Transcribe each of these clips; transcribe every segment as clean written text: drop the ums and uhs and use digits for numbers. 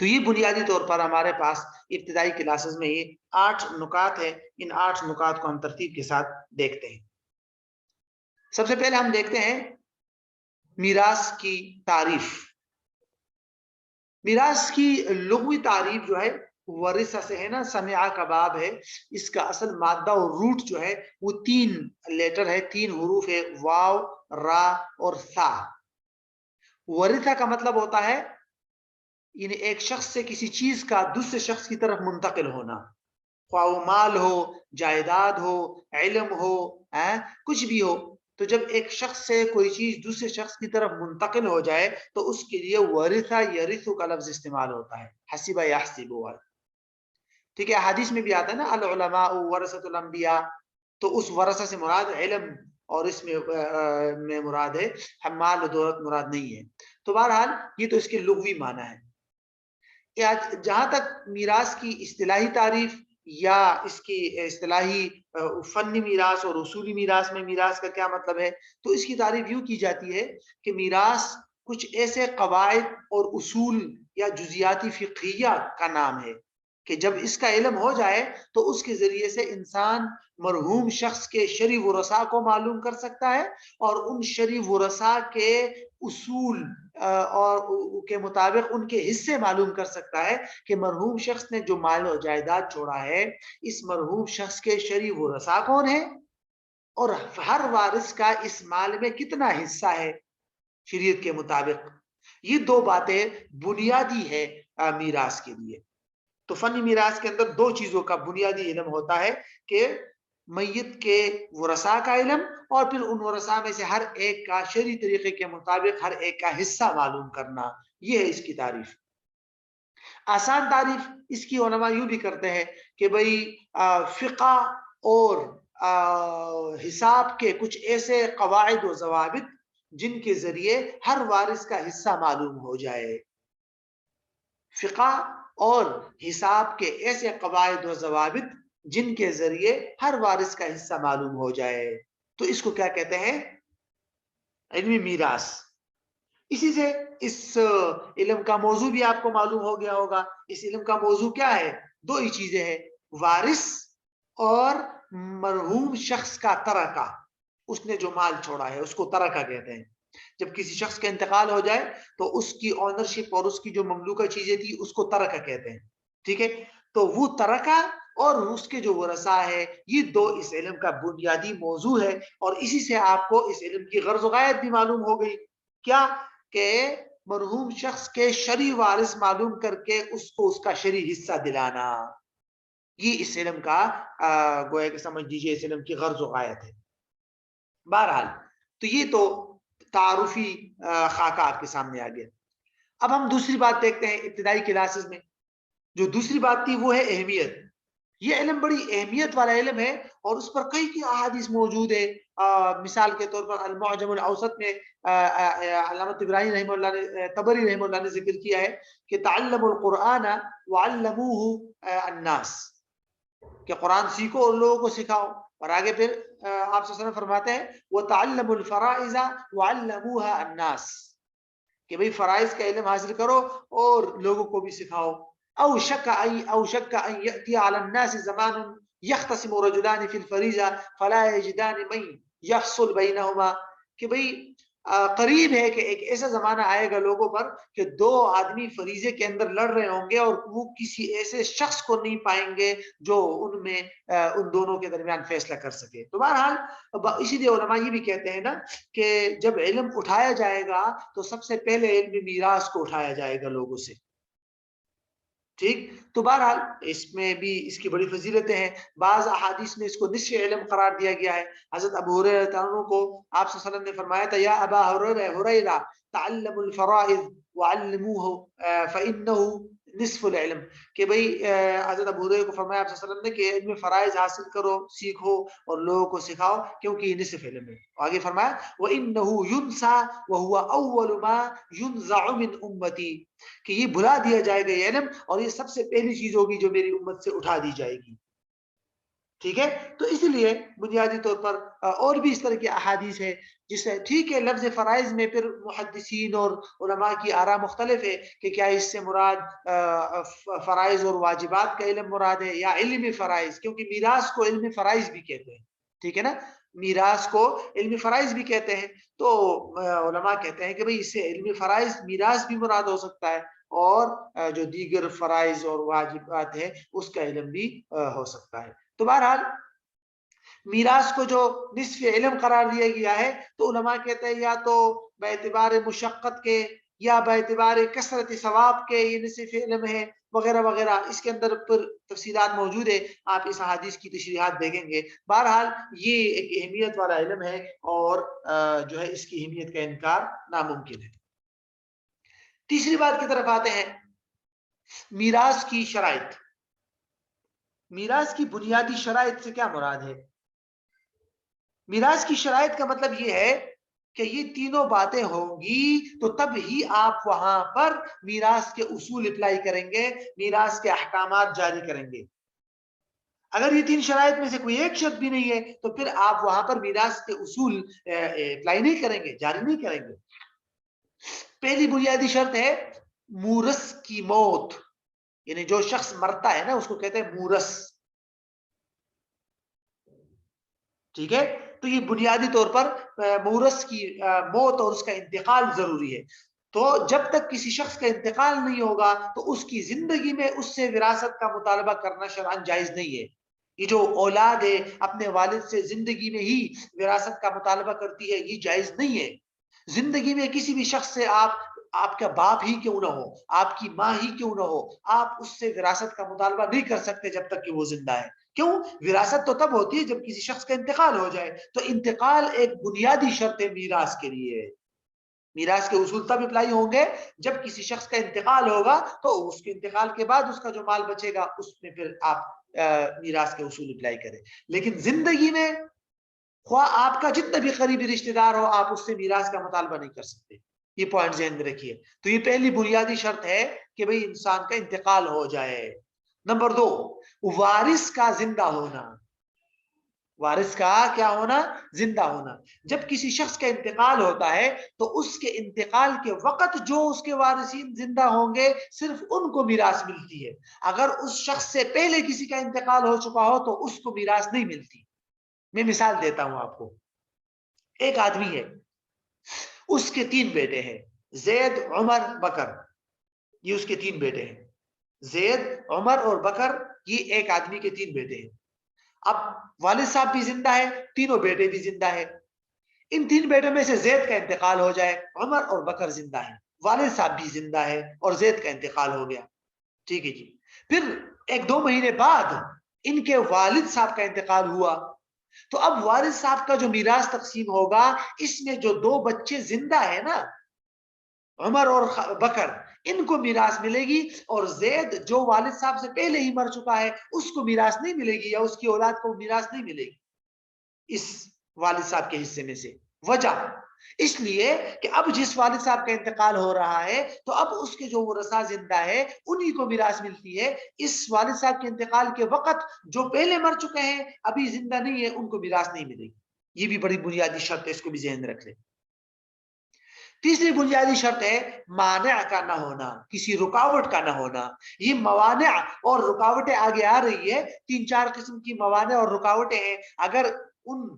تو یہ بنیادی طور پر ہمارے پاس ابتدائی کلاسز میں یہ 8 نکات ہیں. ان 8 نکات کو ہم ترتیب کے ساتھ دیکھتے ہیں. سب سے پہلے ہم دیکھتے ہیں میراث کی تعریف. میراث کی لغوی تعریف جو ہے ورثہ سے ہے نا، سمع کا باب ہے. اس کا اصل مادہ اور روٹ جو ہے وہ 3 لیٹر ہے، 3 حروف ہے، واو، را اور ثا. ورثہ کا مطلب ہوتا ہے یعنی ایک شخص سے کسی چیز کا دوسرے شخص کی طرف منتقل ہونا، خواہ وہ مال ہو، جائیداد ہو، علم ہو، کچھ بھی ہو. تو جب ایک شخص سے کوئی چیز دوسرے شخص کی طرف منتقل ہو جائے تو اس کے لیے ورثہ یرثو کا لفظ استعمال ہوتا ہے، حسب یحسب. ٹھیک ہے، حدیث میں بھی آتا ہے نا العلماء ورثۃ الانبیاء. تو اس ورثہ سے مراد علم اور اس میں مراد ہے مال و دولت مراد نہیں ہے. تو بہرحال یہ تو اس کے لغوی معنی ہے. جہاں تک میراث کی اصطلاحی تعریف یا اس کی اصطلاحی فنی میراث اور اصولی میراث میں میراث کا کیا مطلب ہے، تو اس کی تعریف یوں کی جاتی ہے کہ میراث کچھ ایسے قواعد اور اصول یا جزیاتی فقہیہ کا نام ہے کہ جب اس کا علم ہو جائے تو اس کے ذریعے سے انسان مرحوم شخص کے شرعی ورثاء کو معلوم کر سکتا ہے اور ان شرعی ورثاء کے اصول اور کے مطابق ان کے حصے معلوم کر سکتا ہے کہ مرحوم شخص نے جو مال و جائیداد چھوڑا ہے اس مرحوم شخص کے شرعی ورثاء کون ہیں اور ہر وارث کا اس مال میں کتنا حصہ ہے شریعت کے مطابق. یہ 2 باتیں بنیادی ہے میراث کے لیے. تو فنی میراث کے اندر 2 چیزوں کا بنیادی علم ہوتا ہے کہ میت کے ورثاء کا علم اور پھر ان ورثاء میں سے ہر ایک کا شرعی طریقے کے مطابق ہر ایک کا حصہ معلوم کرنا. یہ ہے اس کی تعریف. آسان تعریف اس کی علماء یوں بھی کرتے ہیں کہ بھئی فقہ اور حساب کے کچھ ایسے قواعد و ضوابط جن کے ذریعے ہر وارث کا حصہ معلوم ہو جائے. فقہ اور حساب کے ایسے قواعد و ضوابط جن کے ذریعے ہر وارث کا حصہ معلوم ہو جائے. تو اس کو کیا کہتے ہیں؟ علمی میراث. اسی سے اس علم کا موضوع بھی آپ کو معلوم ہو گیا ہوگا. اس علم کا موضوع کیا ہے؟ 2 ہی چیزیں ہیں، وارث اور مرحوم شخص کا ترکہ. اس نے جو مال چھوڑا ہے اس کو ترکہ کہتے ہیں. جب کسی شخص کا انتقال ہو جائے تو اس کی اونرشپ اور اس کی جو مملوکہ چیزیں تھی اس کو ترکہ کہتے ہیں. ٹھیک ہے، تو وہ ترکہ اور اس کے جو ورثاء ہے یہ 2 اس علم کا بنیادی موضوع ہے. اور اسی سے آپ کو اس علم کی غرض و غایت بھی معلوم ہو گئی. کیا کہ مرحوم شخص کے شرعی وارث معلوم کر کے اس کو اس کا شرعی حصہ دلانا. یہ اس علم کا گویا کہ سمجھ دیجئے اس علم کی غرض و غایت ہے. بہرحال تو یہ تو تعارفی خاکہ آپ کے سامنے آ گیا. اب ہم دوسری بات دیکھتے ہیں. ابتدائی کلاسز میں جو دوسری بات تھی وہ ہے اہمیت. یہ علم بڑی اہمیت والا علم ہے اور اس پر کئی احادیث موجود ہے. مثال کے طور پر المعجم الاوسط میں علامہ ابراہیم رحمہ اللہ نے طبری رحمہ اللہ نے ذکر کیا ہے کہ تعلموا القرآن وعلموه الناس، کہ قرآن سیکھو اور لوگوں کو سکھاؤ. اور آگے پھر آپ صلی اللہ علیہ وسلم فرماتے ہیں وَتَعَلَّمُوا الْفَرَائِضَ وَعَلَّمُوهَا النَّاسِ، کہ بھئی فرائض کا علم حاصل کرو اور لوگوں کو بھی سکھاؤ. او شک ان یأتی علی الناس زمان یختصم رجلان فی الفریضہ فلا یجدان من یفصل بینہما، کہ بھئی قریب ہے کہ ایک ایسا زمانہ آئے گا لوگوں پر کہ 2 آدمی فریضے کے اندر لڑ رہے ہوں گے اور وہ کسی ایسے شخص کو نہیں پائیں گے جو ان میں ان دونوں کے درمیان فیصلہ کر سکے. تو بہرحال اسی لیے علماء یہ بھی کہتے ہیں نا کہ جب علم اٹھایا جائے گا تو سب سے پہلے علم میراث کو اٹھایا جائے گا لوگوں سے. ٹھیک، تو بہرحال اس میں بھی اس کی بڑی فضیلتیں ہیں. بعض احادیث میں اس کو نصف علم قرار دیا گیا ہے. حضرت ابو ہریرہ عنہ کو آپ صلی اللہ علیہ وسلم نے فرمایا تھا یا ابا ہریرہ تعلموا الفرائض وعلموه فانه نصف العلم، کہ بھئی حضرت ابو ہریرہ کو فرمایا آپ صلی اللہ علیہ وسلم نے کہ علم فرائض حاصل کرو، سیکھو اور لوگوں کو سکھاؤ کیونکہ یہ نصف علم ہے. آگے فرمایا وانه ينسى وهو اول ما ينزع من امتی، کہ یہ بھلا دیا جائے گا یہ علم اور یہ سب سے پہلی چیز ہوگی جو میری امت سے اٹھا دی جائے گی. ٹھیک ہے، تو اس لیے بنیادی طور پر اور بھی اس طرح کی احادیث ہے جس سے ٹھیک ہے لفظ فرائض میں پھر محدثین اور علماء کی آراء مختلف ہے کہ کیا اس سے مراد فرائض اور واجبات کا علم مراد ہے یا علم فرائض، کیونکہ میراث کو علم فرائض بھی کہتے ہیں، ٹھیک ہے نا، میراث کو علم فرائض بھی کہتے ہیں، تو علماء کہتے ہیں کہ بھئی اس سے علم فرائض میراث بھی مراد ہو سکتا ہے اور جو دیگر فرائض اور واجبات ہیں اس کا علم بھی ہو سکتا ہے۔ تو بہرحال میراث کو جو نصف علم قرار دیا گیا ہے تو علماء کہتے ہیں یا تو باعتبار مشقت کے یا باعتبار کثرت ثواب کے یہ نصف علم ہے وغیرہ وغیرہ، اس کے اندر پر تفصیلات موجود ہے، آپ اس حدیث کی تشریحات دیکھیں گے۔ بہرحال یہ ایک اہمیت والا علم ہے اور جو ہے اس کی اہمیت کا انکار ناممکن ہے۔ تیسری بات کی طرف آتے ہیں، میراث کی شرائط۔ میراث کی بنیادی شرائط سے کیا مراد ہے؟ میراث کی شرائط کا مطلب یہ ہے کہ یہ تینوں باتیں ہوں گی تو تب ہی آپ وہاں پر میراث کے اصول اپلائی کریں گے، میراث کے احکامات جاری کریں گے۔ اگر یہ تین شرائط میں سے کوئی ایک شرط بھی نہیں ہے تو پھر آپ وہاں پر میراث کے اصول اپلائی نہیں کریں گے، جاری نہیں کریں گے۔ پہلی بنیادی شرط ہے مورث کی موت، یعنی جو شخص مرتا ہے نا اس کو کہتے ہیں مورث، ٹھیک ہے، تو یہ بنیادی طور پر مورث کی موت اور اس کا انتقال ضروری ہے۔ تو جب تک کسی شخص کا انتقال نہیں ہوگا تو اس کی زندگی میں اس سے وراثت کا مطالبہ کرنا شرعاً جائز نہیں ہے۔ یہ جو اولاد ہے اپنے والد سے زندگی میں ہی وراثت کا مطالبہ کرتی ہے، یہ جائز نہیں ہے۔ زندگی میں کسی بھی شخص سے آپ کا باپ ہی کیوں نہ ہو، آپ کی ماں ہی کیوں نہ ہو، آپ اس سے وراثت کا مطالبہ نہیں کر سکتے جب تک کہ وہ زندہ ہے۔ کیوں؟ وراثت تو تب ہوتی ہے جب کسی شخص کا انتقال ہو جائے، تو انتقال ایک بنیادی شرط ہے میراث کے لیے۔ میراث کے اصول تب اپلائی ہوں گے جب کسی شخص کا انتقال ہوگا، تو اس کے انتقال کے بعد اس کا جو مال بچے گا اس میں پھر آپ میراث کے اصول اپلائی کریں۔ لیکن زندگی میں خواہ آپ کا جتنا بھی قریبی رشتہ دار ہو، آپ اس سے میراث کا مطالبہ نہیں کر سکتے۔ یہ پوائنٹ ذہن میں رکھیے۔ تو یہ پہلی بنیادی شرط ہے کہ بھئی انسان کا انتقال ہو جائے۔ نمبر 2، وارث کا زندہ ہونا۔ وارث کا کیا ہونا؟ زندہ ہونا۔ جب کسی شخص کا انتقال ہوتا ہے تو اس کے انتقال کے وقت جو اس کے وارثین زندہ ہوں گے صرف ان کو میراث ملتی ہے۔ اگر اس شخص سے پہلے کسی کا انتقال ہو چکا ہو تو اس کو میراث نہیں ملتی۔ میں مثال دیتا ہوں آپ کو۔ ایک آدمی ہے، اس کے 3 بیٹے ہیں، زید، عمر، بکر، یہ اس کے 3 بیٹے ہیں۔ زید، عمر اور بکر، یہ ایک آدمی کے 3 بیٹے ہیں۔ اب والد صاحب بھی زندہ ہے، تینوں بیٹے بھی زندہ ہے۔ ان 3 بیٹوں میں سے زید کا انتقال ہو جائے، عمر اور بکر زندہ ہے، والد صاحب بھی زندہ ہے اور زید کا انتقال ہو گیا، ٹھیک ہے جی۔ پھر 1-2 مہینے بعد ان کے والد صاحب کا انتقال ہوا، تو اب والد صاحب کا جو میراث تقسیم ہوگا اس میں جو 2 بچے زندہ ہیں نا، عمر اور بکر، ان کو میراث ملے گی، اور زید جو والد صاحب سے پہلے ہی مر چکا ہے اس کو میراث نہیں ملے گی، یا اس کی اولاد کو میراث نہیں ملے گی اس والد صاحب کے حصے میں سے۔ وجہ اس لیے کہ اب جس والد صاحب کا انتقال ہو رہا ہے تو اب اس کے جو ورثاء زندہ ہے انہی کو میراث ملتی ہے۔ اس والد صاحب کے انتقال کے وقت جو پہلے مر چکے ہیں ابھی زندہ نہیں ہے، ان کو میراث نہیں ملے گی۔ یہ بھی بڑی بنیادی شرط ہے، اس کو بھی ذہن میں رکھ لیں۔ تیسری بنیادی شرط ہے مانع کا نہ ہونا، کسی رکاوٹ کا نہ ہونا۔ یہ موانع اور رکاوٹیں آگے آ رہی ہے، 3-4 قسم کی موانع اور رکاوٹیں ہیں۔ اگر ان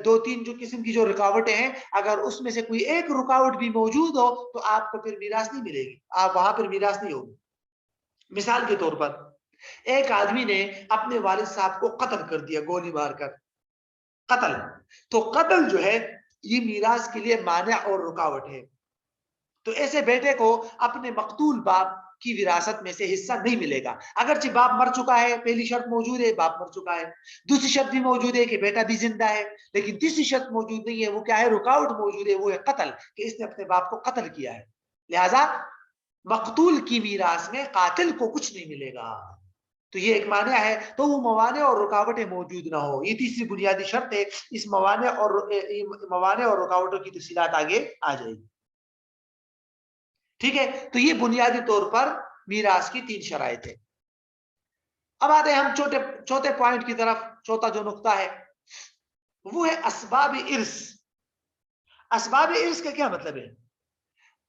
2-3 جو قسم کی جو رکاوٹیں ہیں، اگر اس میں سے کوئی ایک رکاوٹ بھی موجود ہو تو آپ کو پھر میراث نہیں ملے گی، آپ وہاں پر میراث نہیں ہوگی۔ مثال کے طور پر ایک آدمی نے اپنے والد صاحب کو قتل کر دیا، گولی مار کر قتل، تو قتل جو ہے یہ میراث کے لیے مانع اور رکاوٹ ہے۔ تو ایسے بیٹے کو اپنے مقتول باپ کی وراثت میں سے حصہ نہیں ملے گا، اگرچہ باپ مر چکا ہے، پہلی شرط موجود ہے باپ مر چکا ہے، دوسری شرط بھی موجود ہے کہ بیٹا بھی زندہ ہے، لیکن تیسری شرط موجود نہیں ہے، وہ کیا ہے؟ رکاوٹ موجود ہے، وہ ہے قتل، کہ اس نے اپنے باپ کو قتل کیا ہے، لہذا مقتول کی میراث میں قاتل کو کچھ نہیں ملے گا۔ تو یہ ایک مانع ہے، تو وہ موانع اور رکاوٹیں موجود نہ ہو، یہ تیسری بنیادی شرط ہے۔ اس موانع اور رکاوٹوں کی تفصیلات آگے آ جائے گی، ٹھیک ہے۔ تو یہ بنیادی طور پر میراث کی 3 شرائط ہے۔ اب آتے ہیں ہم چوتھے پوائنٹ کی طرف. چوتھا جو نقطہ ہے وہ ہے اسباب ارث. اسباب ارث کا کیا مطلب ہے؟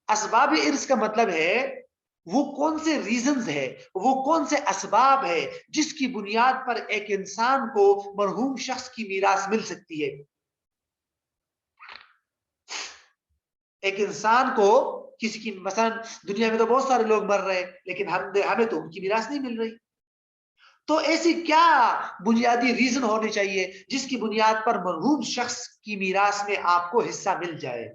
اسباب ارث کا مطلب ہے وہ کون سے ریزنز ہے، وہ کون سے اسباب ہے جس کی بنیاد پر ایک انسان کو مرحوم شخص کی میراث مل سکتی ہے. ایک انسان کو کسی کی، مثلا دنیا میں تو بہت سارے لوگ مر رہے ہیں لیکن ہمیں تو ان کی میراث نہیں مل رہی. تو ایسی کیا بنیادی ریزن ہونے چاہیے جس کی بنیاد پر مرحوم شخص کی میراث میں آپ کو حصہ مل جائے؟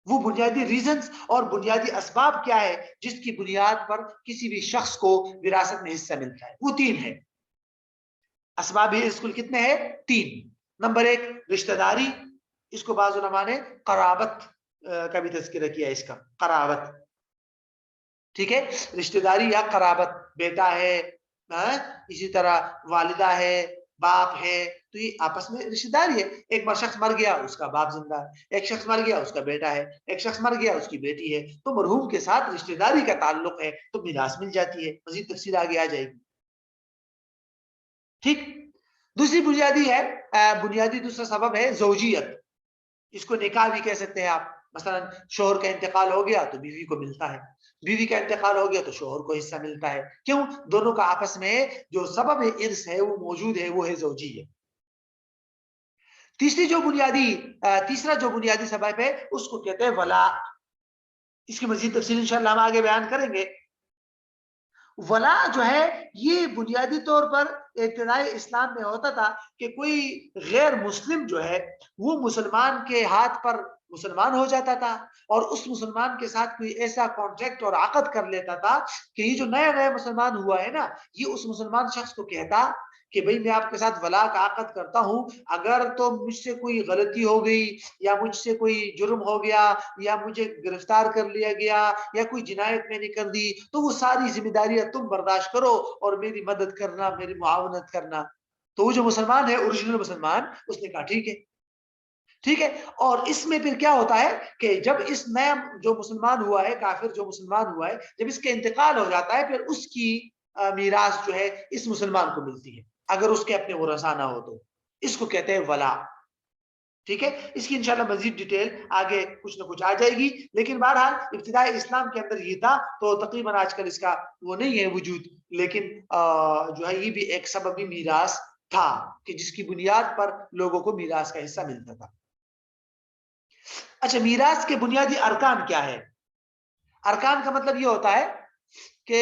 وہ بنیادی ریزنز اور بنیادی اسباب کیا ہے جس کی بنیاد پر کسی بھی شخص کو وراثت میں حصہ ملتا ہے؟ وہ 3 ہے. اسباب ارث کل کتنے ہیں؟ 3. نمبر 1 رشتہ داری، اس کو بعض علماء نے قرابت کا بھی تذکرہ کیا. اس کا قرابت، ٹھیک ہے، رشتہ داری یا قرابت، بیٹا ہے، اسی طرح والدہ ہے، باپ ہے، تو یہ آپس میں رشتہ داری ہے. ایک بار شخص مر گیا، اس کا باپ زندہ ہے. ایک شخص مر گیا، اس کا بیٹا ہے. ایک شخص مر گیا، اس کی بیٹی ہے. تو مرحوم کے ساتھ رشتہ داری کا تعلق ہے تو میراث مل جاتی ہے. مزید تفصیل آگے آ جائے گی. ٹھیک. دوسری بنیادی ہے، بنیادی دوسرا سبب ہے زوجیت. اس کو نکاح بھی کہہ سکتے ہیں آپ. مثلا شوہر کا انتقال ہو گیا تو بیوی کو ملتا ہے، بیوی کا انتقال ہو گیا تو شوہر کو حصہ ملتا ہے. کیوں؟ دونوں کا آپس میں جو سبب ارث ہے وہ موجود ہے، وہ ہے زوجیت. تیسرا جو بنیادی سبب ہے اس کو کہتے ہیں ولا. اس کی مزید تفصیل انشاءاللہ ہم آگے بیان کریں گے. ولا جو ہے یہ بنیادی طور پر ابتدائی اسلام میں ہوتا تھا کہ کوئی غیر مسلم جو ہے وہ مسلمان کے ہاتھ پر مسلمان ہو جاتا تھا اور اس مسلمان کے ساتھ کوئی ایسا کانٹریکٹ اور عقد کر لیتا تھا کہ یہ جو نیا مسلمان ہوا ہے نا، یہ اس مسلمان شخص کو کہتا کہ بھئی میں آپ کے ساتھ ولا کا عقد کرتا ہوں، اگر تو مجھ سے کوئی غلطی ہو گئی یا مجھ سے کوئی جرم ہو گیا یا مجھے گرفتار کر لیا گیا یا کوئی جنایت میں نے کر دی تو وہ ساری ذمہ داریاں تم برداشت کرو اور میری مدد کرنا، میری معاونت کرنا. تو وہ جو مسلمان ہے، اوریجنل مسلمان، اس نے کہا ٹھیک ہے. ٹھیک ہے. اور اس میں پھر کیا ہوتا ہے کہ جب اس نیا جو مسلمان ہوا ہے، کافر جو مسلمان ہوا ہے، جب اس کا انتقال ہو جاتا ہے پھر اس کی میراث جو ہے اس مسلمان کو ملتی ہے اگر اس کے اپنے ورثاء نہ ہو تو. اس کو کہتے ہیں ولا. ٹھیک ہے. اس کی انشاءاللہ مزید ڈیٹیل آگے کچھ نہ کچھ آ جائے گی، لیکن بہرحال ابتدائی اسلام کے اندر یہ تھا. تو تقریباً آج کل اس کا وہ نہیں ہے وجود، لیکن جو ہے یہ بھی ایک سببی میراث تھا کہ جس کی بنیاد پر لوگوں کو میراث کا حصہ ملتا تھا. اچھا، میراث کے بنیادی ارکان کیا ہے؟ ارکان کا مطلب یہ ہوتا ہے کہ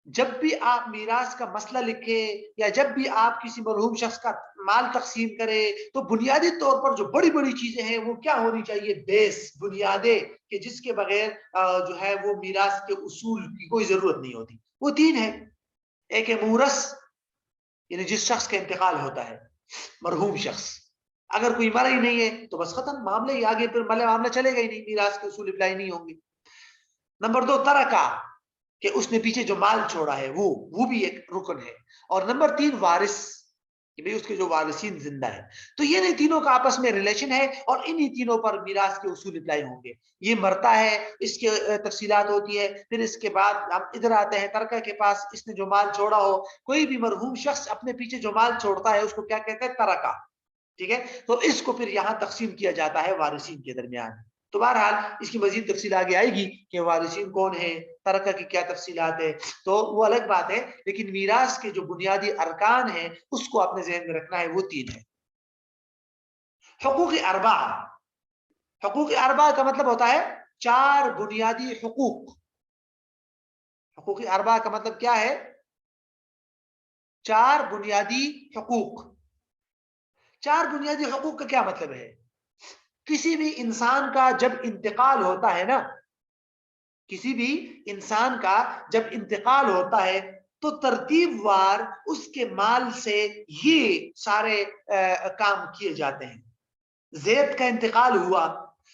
جب بھی آپ میراث کا مسئلہ لکھے یا جب بھی آپ کسی مرحوم شخص کا مال تقسیم کرے تو بنیادی طور پر جو بڑی بڑی چیزیں ہیں وہ کیا ہونی چاہیے؟ بیس، بنیادیں، کہ جس کے بغیر جو ہے وہ میراث کے اصول کی کوئی ضرورت نہیں ہوتی. وہ 3 ہے. ایک ہے مورث، یعنی جس شخص کا انتقال ہوتا ہے، مرحوم شخص. اگر کوئی مرا ہی نہیں ہے تو بس ختم معاملہ ہی، آگے پھر معاملہ چلے گا ہی نہیں، میراث کے اصول اپلائی نہیں ہوں گے. نمبر 2 ترکہ، کہ اس نے پیچھے جو مال چھوڑا ہے وہ بھی ایک رکن ہے. اور نمبر 3 وارث، کہ بھئی اس کے جو وارثین زندہ ہے. تو یہ نہیں تینوں کا آپس میں ریلیشن ہے اور انہی تینوں پر میراث کے اصول اپلائی ہوں گے. یہ مرتا ہے، اس کے تفصیلات ہوتی ہے. پھر اس کے بعد ہم ادھر آتے ہیں ترکہ کے پاس. اس نے جو مال چھوڑا ہو، کوئی بھی مرحوم شخص اپنے پیچھے جو مال چھوڑتا ہے اس کو کیا کہتے ہیں؟ ترکہ. ٹھیک ہے. تو اس کو پھر یہاں تقسیم کیا جاتا ہے وارثین کے درمیان. تو بہرحال اس کی مزید تفصیل آگے آئے گی کہ وارثین کون ہیں، ترکہ کی کیا تفصیلات ہے، تو وہ الگ بات ہے. لیکن میراث کے جو بنیادی ارکان ہیں اس کو اپنے ذہن میں رکھنا ہے، وہ 3 ہیں. حقوق اربعہ. حقوق اربعہ کا مطلب ہوتا ہے 4 بنیادی حقوق. حقوق اربعہ کا مطلب کیا ہے؟ 4 بنیادی حقوق. 4 بنیادی حقوق کا کیا مطلب ہے؟ کسی بھی انسان کا جب انتقال ہوتا ہے نا، کسی بھی انسان کا جب انتقال ہوتا ہے تو ترتیب وار اس کے مال سے یہ سارے کام کیے جاتے ہیں. زید کا انتقال ہوا،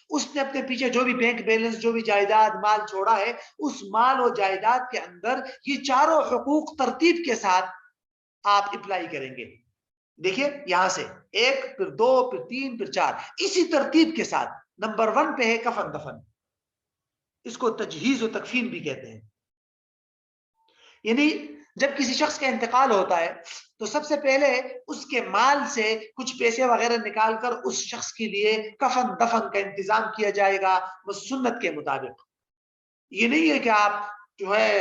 اس نے اپنے پیچھے جو بھی بینک بیلنس، جو بھی جائیداد مال چھوڑا ہے، اس مال و جائیداد کے اندر یہ 4 حقوق ترتیب کے ساتھ آپ اپلائی کریں گے. دیکھیے یہاں سے 1، پھر 2، پھر 3، پھر 4، اسی ترتیب کے ساتھ. نمبر 1 پہ ہے کفن دفن. اس کو تجہیز و تکفین بھی کہتے ہیں. یعنی جب کسی شخص کا انتقال ہوتا ہے تو سب سے پہلے اس کے مال سے کچھ پیسے وغیرہ نکال کر اس شخص کے لیے کفن دفن کا انتظام کیا جائے گا وہ سنت کے مطابق. یہ نہیں ہے کہ آپ جو ہے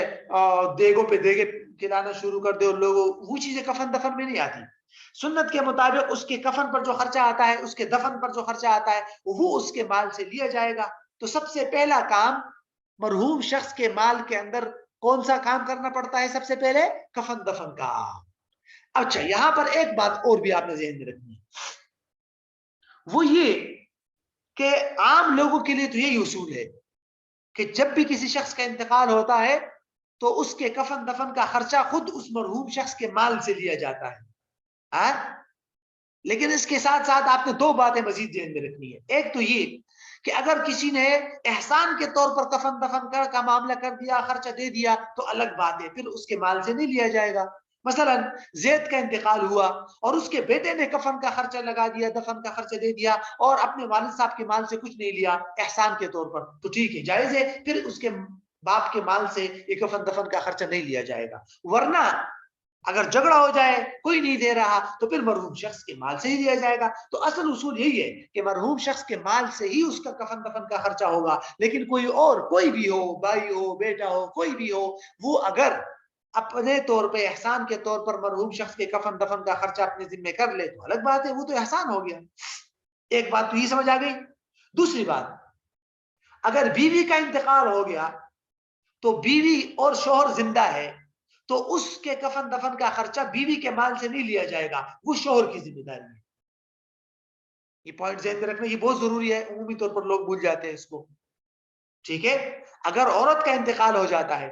دیگوں پہ دیگے کھلانا شروع کر دے اور لوگوں وہ چیزیں کفن دفن میں نہیں آتی. سنت کے مطابق اس کے کفن پر جو خرچہ آتا ہے اس کے دفن پر جو خرچہ آتا ہے وہ اس کے مال سے لیا جائے گا. تو سب سے پہلا کام مرحوم شخص کے مال کے اندر کون سا کام کرنا پڑتا ہے؟ سب سے پہلے کفن دفن کا. اچھا یہاں پر ایک بات اور بھی آپ نے ذہن میں رکھنی ہے وہ یہ کہ عام لوگوں کے لیے تو یہی اصول ہے کہ جب بھی کسی شخص کا انتقال ہوتا ہے تو اس کے کفن دفن کا خرچہ خود اس مرحوم شخص کے مال سے لیا جاتا ہے. لیکن اس کے ساتھ ساتھ آپ نے دو باتیں مزید ذہن میں رکھنی ہے. ایک تو یہ کہ اگر کسی نے احسان کے طور پر کفن دفن کا معاملہ کر دیا خرچہ دے دیا تو الگ بات ہے پھر اس کے مال سے نہیں لیا جائے گا. مثلا زید کا انتقال ہوا اور اس کے بیٹے نے کفن کا خرچہ لگا دیا دفن کا خرچہ دے دیا اور اپنے والد صاحب کے مال سے کچھ نہیں لیا احسان کے طور پر تو ٹھیک ہے جائز ہے پھر اس کے باپ کے مال سے یہ کفن دفن کا خرچہ نہیں لیا جائے گا. ورنہ اگر جھگڑا ہو جائے کوئی نہیں دے رہا تو پھر مرحوم شخص کے مال سے ہی دیا جائے گا. تو اصل اصول یہی ہے کہ مرحوم شخص کے مال سے ہی اس کا کفن دفن کا خرچہ ہوگا. لیکن کوئی اور کوئی بھی ہو بھائی ہو بیٹا ہو کوئی بھی ہو وہ اگر اپنے طور پہ احسان کے طور پر مرحوم شخص کے کفن دفن کا خرچہ اپنے ذمہ کر لے تو الگ بات ہے وہ تو احسان ہو گیا. ایک بات تو یہ سمجھ آ گئی. دوسری بات اگر بیوی کا انتقال ہو گیا تو بیوی اور شوہر زندہ ہے تو اس کے کفن دفن کا خرچہ بیوی کے مال سے نہیں لیا جائے گا وہ شوہر کی ذمہ داری ہے. یہ پوائنٹ ذہن میں رکھنا یہ بہت ضروری ہے عمومی طور پر لوگ بھول جاتے ہیں اس کو. ٹھیک ہے اگر عورت کا انتقال ہو جاتا ہے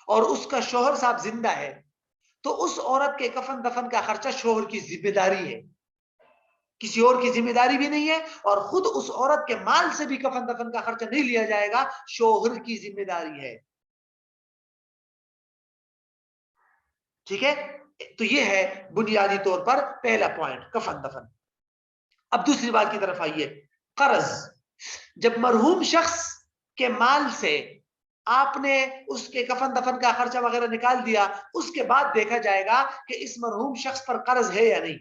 اور اس کا شوہر صاحب زندہ ہے تو اس عورت کے کفن دفن کا خرچہ شوہر کی ذمہ داری ہے کسی اور کی ذمہ داری بھی نہیں ہے اور خود اس عورت کے مال سے بھی کفن دفن کا خرچہ نہیں لیا جائے گا شوہر کی ذمہ داری ہے. ٹھیک ہے تو یہ ہے بنیادی طور پر پہلا پوائنٹ کفن دفن. اب دوسری بات کی طرف آئیے قرض. جب مرحوم شخص کے مال سے آپ نے اس کے کفن دفن کا خرچہ وغیرہ نکال دیا اس کے بعد دیکھا جائے گا کہ اس مرحوم شخص پر قرض ہے یا نہیں.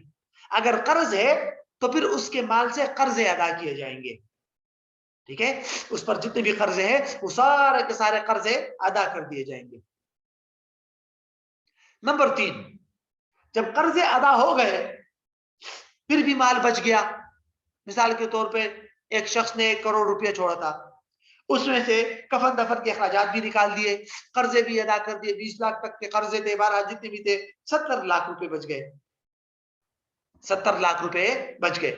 اگر قرض ہے تو پھر اس کے مال سے قرض ادا کیے جائیں گے. ٹھیک ہے اس پر جتنے بھی قرض ہیں وہ سارے کے سارے قرض ادا کر دیے جائیں گے. نمبر 3 جب قرض ادا ہو گئے پھر بھی مال بچ گیا مثال کے طور پہ ایک شخص نے 1 کروڑ روپیہ چھوڑا تھا اس میں سے کفن دفن کے اخراجات بھی نکال دیے قرضے بھی ادا کر دیے 20 لاکھ تک کے قرضے تھے 12 جتنے بھی تھے 70 لاکھ روپے بچ گئے 70 لاکھ روپے بچ گئے.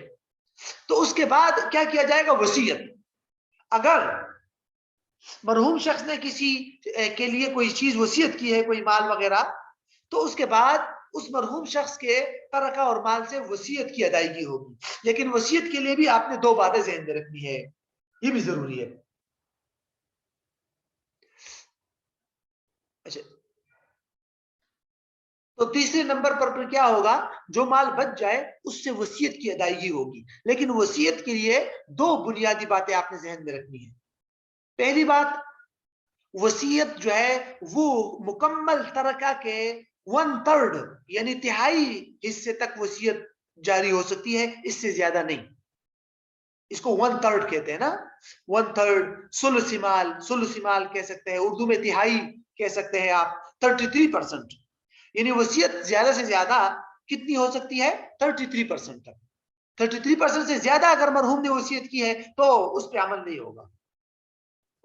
تو اس کے بعد کیا کیا جائے گا وصیت. اگر مرحوم شخص نے کسی کے لیے کوئی چیز وصیت کی ہے کوئی مال وغیرہ تو اس کے بعد اس مرحوم شخص کے ترکہ اور مال سے وصیت کی ادائیگی ہوگی. لیکن وصیت کے لیے بھی آپ نے 2 باتیں ذہن میں رکھنی ہے یہ بھی ضروری ہے. اچھا تو تیسرے نمبر پر پھر کیا ہوگا جو مال بچ جائے اس سے وصیت کی ادائیگی ہوگی. لیکن وصیت کے لیے 2 بنیادی باتیں آپ نے ذہن میں رکھنی ہے. پہلی بات وصیت جو ہے وہ مکمل ترکہ کے 1/3 یعنی تہائی حصے تک وصیت جاری ہو سکتی ہے اس سے زیادہ نہیں. اس کو 1/3 کہتے ہیں نا 1/3 ثلث مال کہہ سکتے ہیں اردو میں تہائی کہہ سکتے ہیں آپ 33% یعنی وصیت زیادہ سے زیادہ کتنی ہو سکتی ہے 33% تک. 33% سے زیادہ اگر مرحوم نے وصیت کی ہے تو اس پہ عمل نہیں ہوگا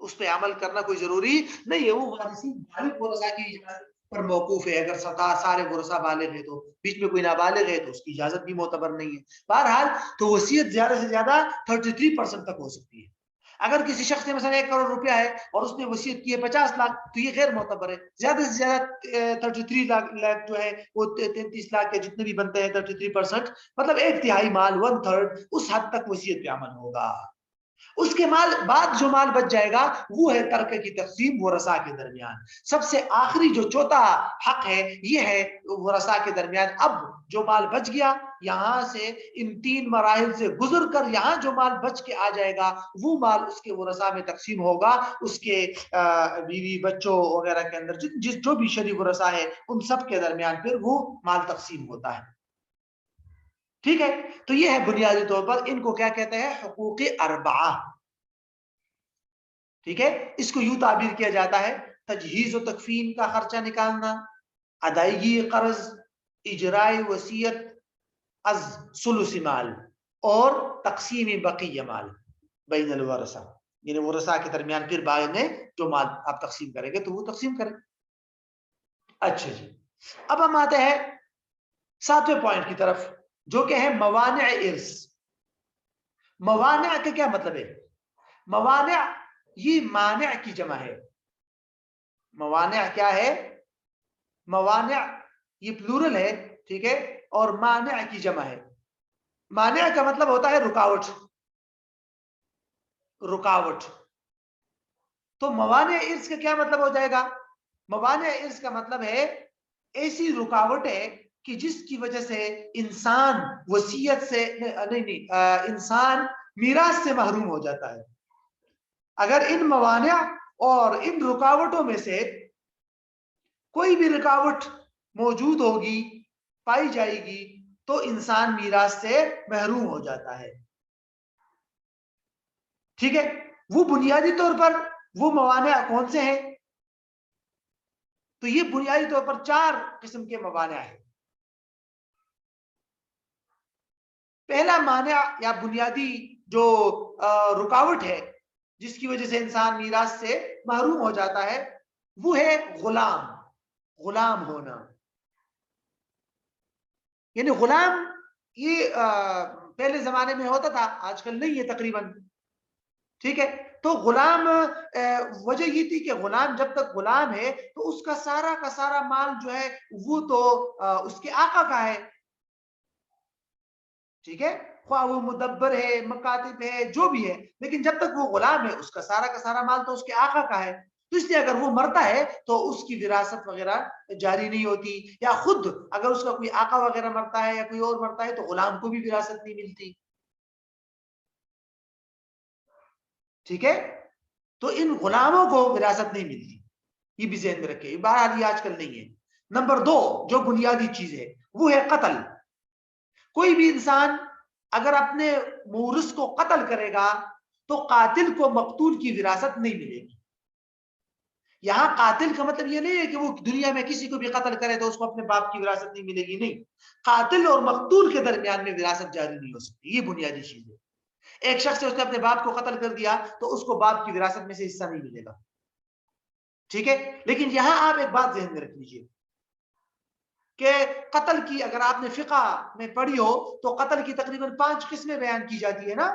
اس پہ عمل کرنا کوئی ضروری نہیں ہے. وہ وارثین بالغ ورثاء کی اجازت پر موقوف ہے. اگر سارے ورثاء بالغ ہیں تو بیچ میں کوئی نابالغ ہے تو اس کی اجازت بھی معتبر نہیں ہے. بہرحال تو وصیت زیادہ سے زیادہ 33% تک ہو سکتی ہے. اگر کسی شخص نے مثلا 1 کروڑ روپیہ ہے اور اس نے وصیت کی ہے 50 لاکھ تو یہ غیر معتبر ہے. زیادہ سے زیادہ 33 لاکھ جو ہے وہ 33 لاکھ کے جتنے بھی بنتے ہیں 33% مطلب 1/3 مال 1/3 اس حد تک وصیت پہ عمل ہوگا. اس کے بعد جو مال بچ جائے گا وہ ہے ترکہ کی تقسیم ورثاء کے درمیان. سب سے آخری جو چوتھا حق ہے یہ ہے ورثاء کے درمیان. اب جو مال بچ گیا یہاں سے ان 3 مراحل سے گزر کر یہاں جو مال بچ کے آ جائے گا وہ مال اس کے ورثاء میں تقسیم ہوگا. اس کے بیوی بچوں وغیرہ کے اندر جو بھی شریک ورثاء ہے ان سب کے درمیان پھر وہ مال تقسیم ہوتا ہے. ٹھیک ہے. تو یہ ہے بنیادی طور پر ان کو کیا کہتے ہیں حقوق اربعہ. ٹھیک ہے. اس کو یوں تعبیر کیا جاتا ہے تجہیز و تکفین کا خرچہ نکالنا، ادائیگی قرض، اجراء وصیت از ثلث مال اور تقسیم بقیہ مال بین الورثہ. یعنی ورثاء کے درمیان پھر بعد میں جو مال آپ تقسیم کریں گے تو وہ تقسیم کریں. اچھا جی. اب ہم آتے ہیں 7ویں پوائنٹ کی طرف جو کہ ہے موانع ارث. موانع کا کیا مطلب ہے؟ موانع یہ مانع کی جمع ہے. موانع کیا ہے؟ موانع یہ پلورل ہے. ٹھیک ہے. اور مانع کی جمع ہے. مانع کا مطلب ہوتا ہے رکاوٹ. رکاوٹ. تو موانع ارث کا کیا مطلب ہو جائے گا؟ موانع ارث کا مطلب ہے ایسی رکاوٹ ہے کہ جس کی وجہ سے انسان وصیت سے انسان میراث سے محروم ہو جاتا ہے. اگر ان موانع اور ان رکاوٹوں میں سے کوئی بھی رکاوٹ موجود ہوگی پائی جائے گی تو انسان میراث سے محروم ہو جاتا ہے. ٹھیک ہے. وہ بنیادی طور پر وہ موانع کون سے ہیں؟ تو یہ بنیادی طور پر 4 قسم کے موانع ہیں. پہلا مانع یا بنیادی جو رکاوٹ ہے جس کی وجہ سے انسان میراث سے محروم ہو جاتا ہے وہ ہے غلام ہونا. یعنی غلام یہ پہلے زمانے میں ہوتا تھا، آج کل نہیں ہے تقریباً. ٹھیک ہے. تو غلام وجہ یہ تھی کہ غلام جب تک غلام ہے تو اس کا سارا مال جو ہے وہ تو اس کے آقا کا ہے. ٹھیک ہے. خواہ وہ مدبر ہے، مکاتب ہے، جو بھی ہے، لیکن جب تک وہ غلام ہے اس کا سارا مال تو اس کے آقا کا ہے. تو اس لیے اگر وہ مرتا ہے تو اس کی وراثت وغیرہ جاری نہیں ہوتی. یا خود اگر اس کا کوئی آقا وغیرہ مرتا ہے یا کوئی اور مرتا ہے تو غلام کو بھی وراثت نہیں ملتی. ٹھیک ہے. تو ان غلاموں کو وراثت نہیں ملتی. یہ بھی ذہن میں رکھے. بہرحال یہ آج کل نہیں ہے. نمبر 2 جو بنیادی چیز ہے وہ ہے قتل. کوئی بھی انسان اگر اپنے مورث کو قتل کرے گا تو قاتل کو مقتول کی وراثت نہیں ملے گی. یہاں قاتل کا مطلب یہ نہیں ہے کہ وہ دنیا میں کسی کو بھی قتل کرے تو اس کو اپنے باپ کی وراثت نہیں ملے گی. نہیں. قاتل اور مقتول کے درمیان میں وراثت جاری نہیں ہو سکتی. یہ بنیادی چیز ہے. ایک شخص سے اس نے اپنے باپ کو قتل کر دیا تو اس کو باپ کی وراثت میں سے حصہ نہیں ملے گا. ٹھیک ہے. لیکن یہاں آپ ایک بات ذہن میں رکھ لیجئے کہ قتل کی اگر آپ نے فقہ میں پڑھی ہو تو قتل کی تقریباً 5 قسمیں بیان کی جاتی ہے نا.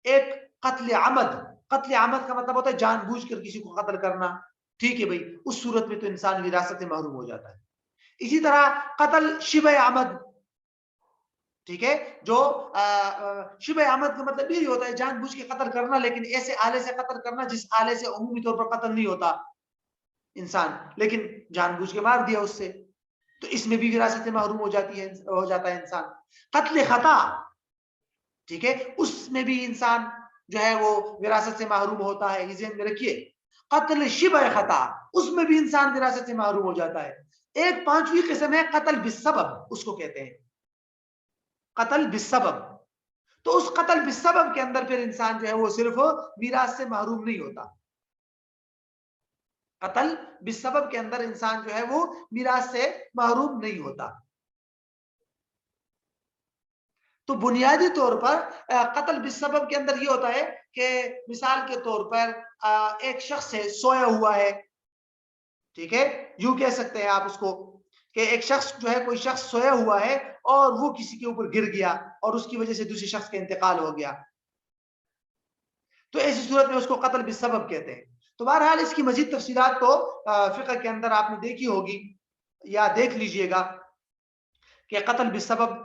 ایک قتل عمد. قتل عمد کا مطلب ہوتا ہے جان بوجھ کر کسی کو قتل کرنا. ٹھیک ہے بھائی. اس صورت میں تو انسان وراثت سے محروم ہو جاتا ہے. اسی طرح قتل شبہ عمد. ٹھیک ہے. جو شبہ عمد کا مطلب یہ ہوتا ہے جان بوجھ کے قتل کرنا لیکن ایسے آلے سے قتل کرنا جس آلے سے عمومی طور پر قتل نہیں ہوتا انسان، لیکن جان بوجھ کے مار دیا اس سے، تو اس میں بھی وراثت سے محروم ہو جاتا ہے انسان. قتل خطا. ٹھیک ہے. اس میں بھی انسان جو ہے وہ وراثت سے محروم ہوتا ہے. یہ ذہن میں رکھیے. قتل شبہ خطا اس میں بھی انسان وراثت سے محروم ہو جاتا ہے. ایک 5ویں قسم ہے قتل بالسبب. اس کو کہتے ہیں قتل بالسبب. تو اس قتل بالسبب کے اندر پھر انسان جو ہے وہ صرف میراث سے محروم نہیں ہوتا. قتل بالسبب کے اندر انسان جو ہے وہ میراث سے محروم نہیں ہوتا. تو بنیادی طور پر قتل بالسبب کے اندر یہ ہوتا ہے کہ مثال کے طور پر ایک شخص ہے سویا ہوا ہے. ٹھیک ہے. یوں کہہ سکتے ہیں آپ اس کو کہ ایک شخص جو ہے کوئی شخص سویا ہوا ہے اور وہ کسی کے اوپر گر گیا اور اس کی وجہ سے دوسرے شخص کا انتقال ہو گیا. تو ایسی صورت میں اس کو قتل بالسبب کہتے ہیں. تو بہرحال اس کی مزید تفصیلات تو فقہ کے اندر آپ نے دیکھی ہوگی یا دیکھ لیجئے گا کہ قتل بالسبب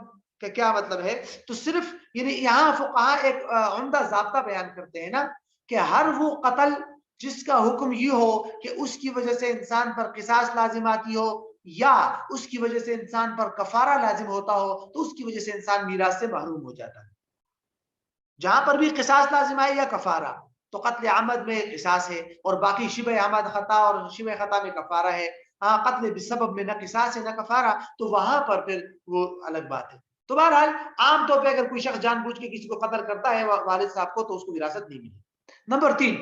کہ کیا مطلب ہے؟ تو صرف یعنی یہاں فقہا ایک عمدہ ضابطہ بیان کرتے ہیں نا کہ ہر وہ قتل جس کا حکم یہ ہو کہ اس کی وجہ سے انسان پر قصاص لازم آتی ہو یا اس کی وجہ سے انسان پر کفارہ لازم ہوتا ہو تو اس کی وجہ سے انسان میراث سے محروم ہو جاتا ہے. جہاں پر بھی قصاص لازم آئے یا کفارہ تو قتل عمد میں قصاص ہے اور باقی شبہ عمد خطا اور شبہ خطا میں کفارہ ہے. ہاں قتل بسبب میں نہ قصاص ہے نہ کفارہ تو وہاں پر پھر وہ الگ بات ہے. تو بہرحال عام طور پہ اگر کوئی شخص جان بوجھ کے کسی کو قتل کرتا ہے والد صاحب کو تو اس کو وراثت نہیں ملے. نمبر 3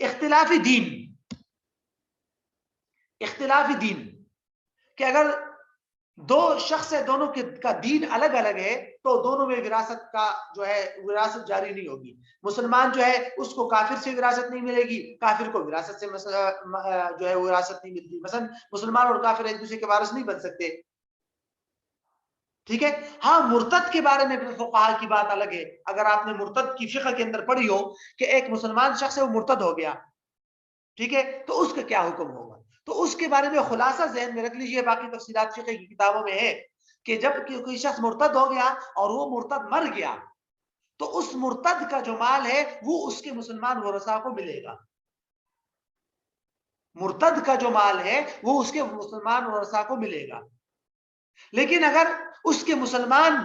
اختلافی دین. اختلافی دین کہ اگر دو شخص ہے دونوں کا دین الگ الگ ہے تو دونوں میں وراثت کا جو ہے وراثت جاری نہیں ہوگی. مسلمان جو ہے اس کو کافر سے وراثت نہیں ملے گی, کافر کو وراثت سے جو ہے وراثت نہیں ملتی. مثلا مسلمان اور کافر ایک دوسرے کے وارث نہیں بن سکتے, ٹھیک ہے. ہاں مرتد کے بارے میں فقہا کی بات الگ ہے. اگر آپ نے مرتد کی فقہ کے اندر پڑھی ہو کہ ایک مسلمان شخص ہے وہ مرتد ہو گیا, ٹھیک ہے, تو اس کا کیا حکم ہوگا, تو اس کے بارے میں خلاصہ ذہن میں رکھ لیجئے. باقی تفصیلات فقہ کی کتابوں میں ہے کہ جب کوئی شخص مرتد ہو گیا اور وہ مرتد مر گیا تو اس مرتد کا جو مال ہے وہ اس کے مسلمان ورثاء کو ملے گا. مرتد کا جو مال ہے وہ اس کے مسلمان ورثاء کو ملے گا. لیکن اگر اس کے مسلمان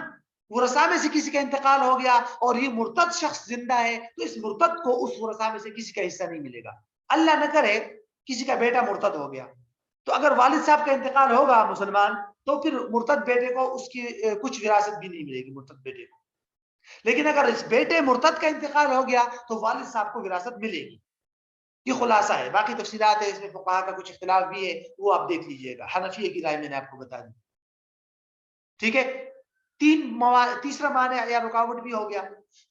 ورثاء میں سے کسی کا انتقال ہو گیا اور یہ مرتد شخص زندہ ہے تو اس مرتد کو اس ورثاء میں سے کسی کا حصہ نہیں ملے گا. اللہ نہ کرے کسی کا بیٹا مرتد ہو گیا تو اگر والد صاحب کا انتقال ہوگا مسلمان تو پھر مرتد بیٹے کو اس کی کچھ وراثت بھی نہیں ملے گی مرتد بیٹے کو. لیکن اگر اس بیٹے مرتد کا انتقال ہو گیا تو والد صاحب کو وراثت ملے گی. یہ خلاصہ ہے. باقی تفصیلات ہے, اس میں فقہا کا کچھ اختلاف بھی ہے, وہ آپ دیکھ لیجئے گا. حنفیہ کی رائے میں نے آپ کو بتا دی, ٹھیک ہے. تیسرا مانع یا رکاوٹ بھی ہو گیا.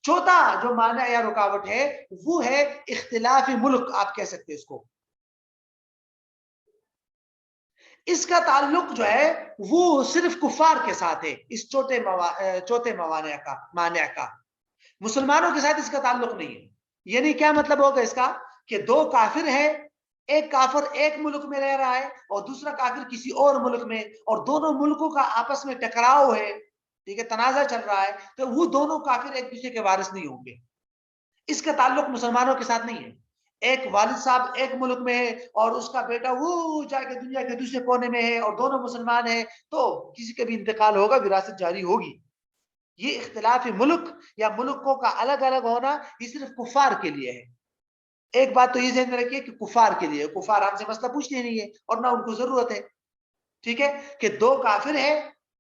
چوتھا جو مانع یا رکاوٹ ہے وہ ہے اختلاف ملک, آپ کہہ سکتے اس کو. اس کا تعلق جو ہے وہ صرف کفار کے ساتھ ہے. اس چوتھے مانع کا مسلمانوں کے ساتھ اس کا تعلق نہیں ہے. یعنی کیا مطلب ہوگا اس کا کہ دو کافر ہیں, ایک کافر ایک ملک میں رہ رہا ہے اور دوسرا کافر کسی اور ملک میں, اور دونوں ملکوں کا آپس میں ٹکراؤ ہے, ٹھیک ہے, تنازع چل رہا ہے, تو وہ دونوں کافر ایک دوسرے کے وارث نہیں ہوں گے. اس کا تعلق مسلمانوں کے ساتھ نہیں ہے. ایک والد صاحب ایک ملک میں ہے اور اس کا بیٹا وہ جا کے دنیا کے دوسرے کونے میں ہے اور دونوں مسلمان ہیں تو کسی کا بھی انتقال ہوگا وراثت جاری ہوگی. یہ اختلاف ملک یا ملکوں کا الگ الگ ہونا یہ صرف کفار کے لیے ہے. ایک بات تو یہ ذہن میں رکھیے کہ کفار کے لیے, کفار ہم سے مسئلہ پوچھتے نہیں ہے اور نہ ان کو ضرورت ہے, ٹھیک ہے, کہ دو کافر ہیں,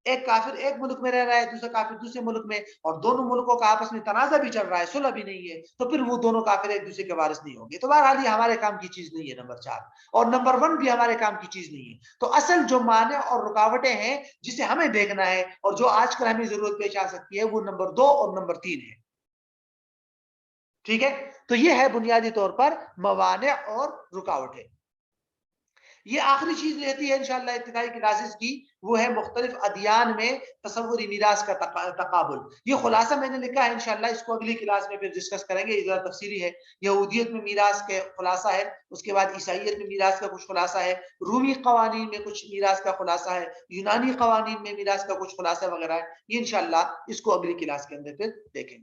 ایک کافر ایک ملک میں رہ رہا ہے, دوسرا کافر دوسرے ملک میں, اور دونوں ملکوں کا آپس میں تنازع بھی چل رہا ہے, صلح بھی نہیں ہے, تو پھر وہ دونوں کافر ایک دوسرے کے وارث نہیں ہوں گے. تو بہرحال یہ ہمارے کام کی چیز نہیں ہے نمبر 4, اور نمبر 1 بھی ہمارے کام کی چیز نہیں ہے. تو اصل جو مانع اور رکاوٹیں ہیں جسے ہمیں دیکھنا ہے اور جو آج کل ہمیں ضرورت پیش آ سکتی ہے وہ نمبر 2 اور نمبر 3 ہے, ٹھیک ہے. تو یہ ہے بنیادی طور پر موانع اور رکاوٹیں. یہ آخری چیز رہتی ہے انشاءاللہ ابتدائی کلاسز کی, وہ ہے مختلف ادیان میں تصوری میراث کا تقابل. یہ خلاصہ میں نے لکھا ہے, انشاءاللہ اس کو اگلی کلاس میں پھر ڈسکس کریں گے, یہ ذرا تفصیلی ہے. یہودیت میں میراث کے خلاصہ ہے, اس کے بعد عیسائیت میں میراث کا کچھ خلاصہ ہے, رومی قوانین میں کچھ میراث کا خلاصہ ہے, یونانی قوانین میں میراث کا کچھ خلاصہ وغیرہ ہے. یہ انشاءاللہ اس کو اگلی کلاس کے اندر پھر دیکھیں گے.